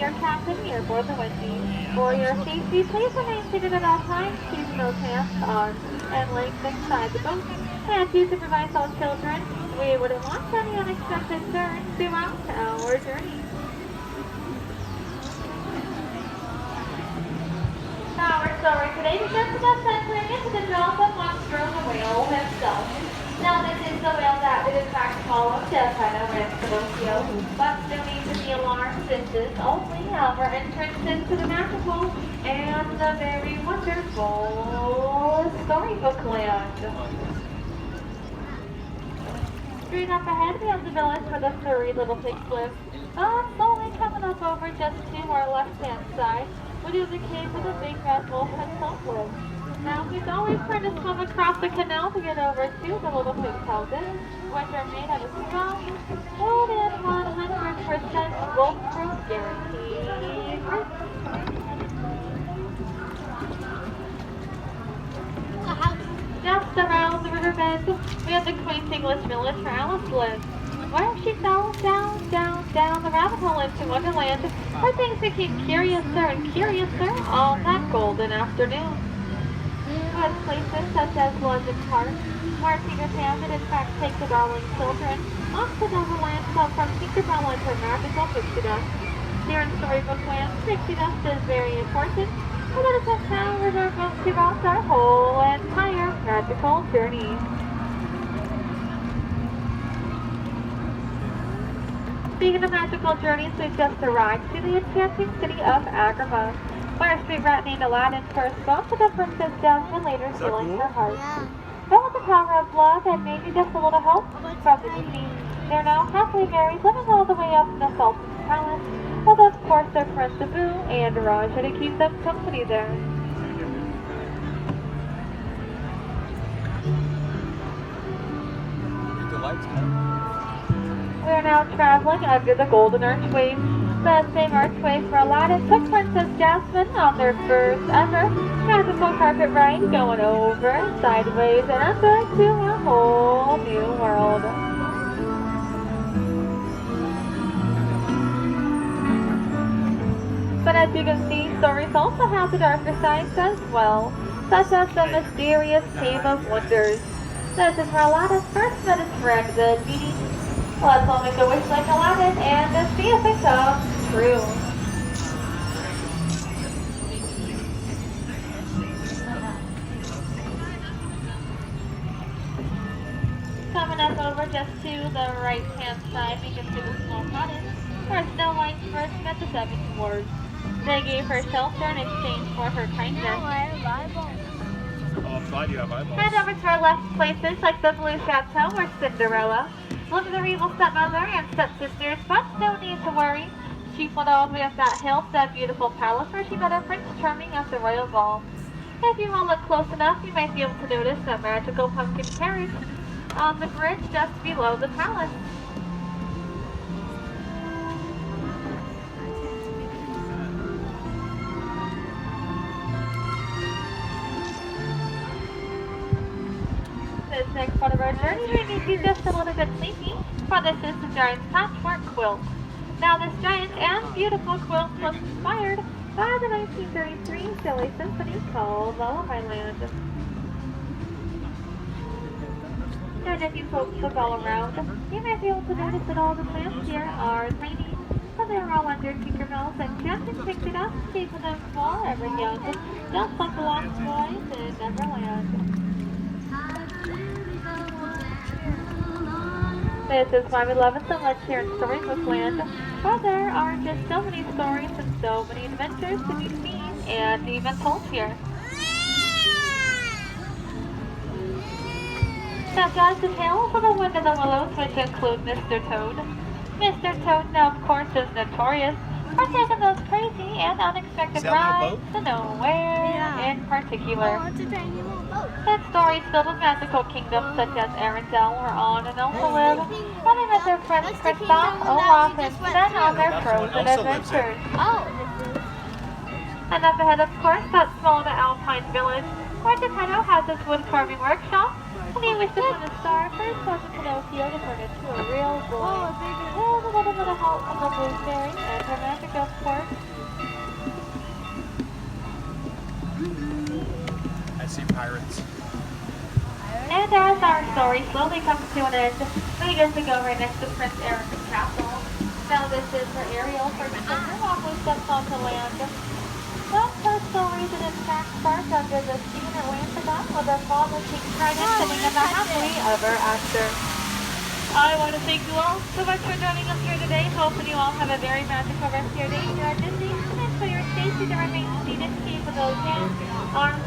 your captain here aboard the Wendy. For your safety, please remain seated at all times, keeping those hands, arms, and legs inside the boat. And to supervise all children, we wouldn't want any unexpected turns throughout our journey. Our story today begins with us entering into the jaws of monster the whale himself. Now this is the whale that would in fact follow Geppetto and Pinocchio, but no need to be alarmed since this only our entrance into the magical and the very wonderful Storybook Land. Straight up ahead we have the village where the furry little pigs live. Slowly coming up over just to our left-hand side, we do the cave where the big red wolf himself lives. Now, we've always tried to swim across the canal to get over to the little pig's houses, which are made out of strong, wood and 100% wolf-proof guaranteed. Just around the riverbed, we have the quaint English village where Alice lives, where she fell down the rabbit hole into Wonderland, where things became curiouser and curiouser on that golden afternoon. With places such as London Park, where Peter Pan did in fact take the darling children off to Neverland from Tinkerbell and her magical pixie dust. Here in Storybook Land, pixie dust is very important, but that is just how we're going throughout our whole entire magical journey. Speaking of magical journeys, we've just arrived to the enchanting city of Agrabah, where a street rat named Aladdin first spoke to the Princess Jasmine, later sealing her heart. But with the power of love and maybe just a little help from the genie, they're now happily married, living all the way up in the Sultan's palace, with of course their Prince Abu and Raja to keep them company there. We are now traveling under the Golden Archway. The same archway for Aladdin took Princess Jasmine on their first ever magical carpet ride, going over, sideways, and under to a whole new world. But as you can see, stories also have the darker sides as well, such as the mysterious Cave of Wonders. This is where Aladdin first met his friend, the genie. Let's all make a wish like Aladdin and see if it comes true. Coming up over just to the right-hand side, we can see the small cottage where Snow White first met the seven dwarves. They gave her shelter in exchange for her kindness. Head over to our left places like the Blue Chateau or Cinderella. Look at their evil stepmother and stepsisters, but no need to worry. She fled all the way up that hill to that beautiful palace where she met her Prince Charming at the royal ball. If you all look close enough, you might be able to notice a magical pumpkin carriage on the bridge just below the palace. This next part of our journey may make you just a little bit sleepy, for this is the Giant's Patchwork Quilt. Now this giant and beautiful quilt was inspired by the 1933 silly symphony called Lullaby Land. And if you look all around, you might be able to notice that all the plants here are tiny, so they're all under Tinkerbell's enchanted pixie dust, keeping them small, ever young, just like the lost boys in Neverland. This is why we love it so much here in Storybook Land, for there are just so many stories and so many adventures to be seen and even told here. Such as the tales of the Wind and the Willows, which include Mr. Toad. Mr. Toad now, of course, is notorious for taking those crazy and unexpected rides to nowhere in particular. And stories filled with magical kingdoms such as Arendelle, where Anne and Elsa live, where they met their friends Kristoff, Olaf, and Sven on their frozen adventures. And up ahead, of course, that small but alpine village, where Geppetto has his wood carving workshop, and name is Stefan the Star. First person Pinocchio to turn into a real boy. Well, a little bit of help from the blueberry and romantic, of course. I see pirates. And as our story slowly comes to an end, we get to go right next to Prince Aaron's castle. Now this is where Ariel first walked steps onto land. Well, her stories in its back spark under the sea in Atlanta with her father King Trident sitting in the happily ever after. I want to thank you all so much for joining us here today. Hoping you all have a very magical rest of your day here at Disney. And for your safety to remain seated, keep those hands, arms,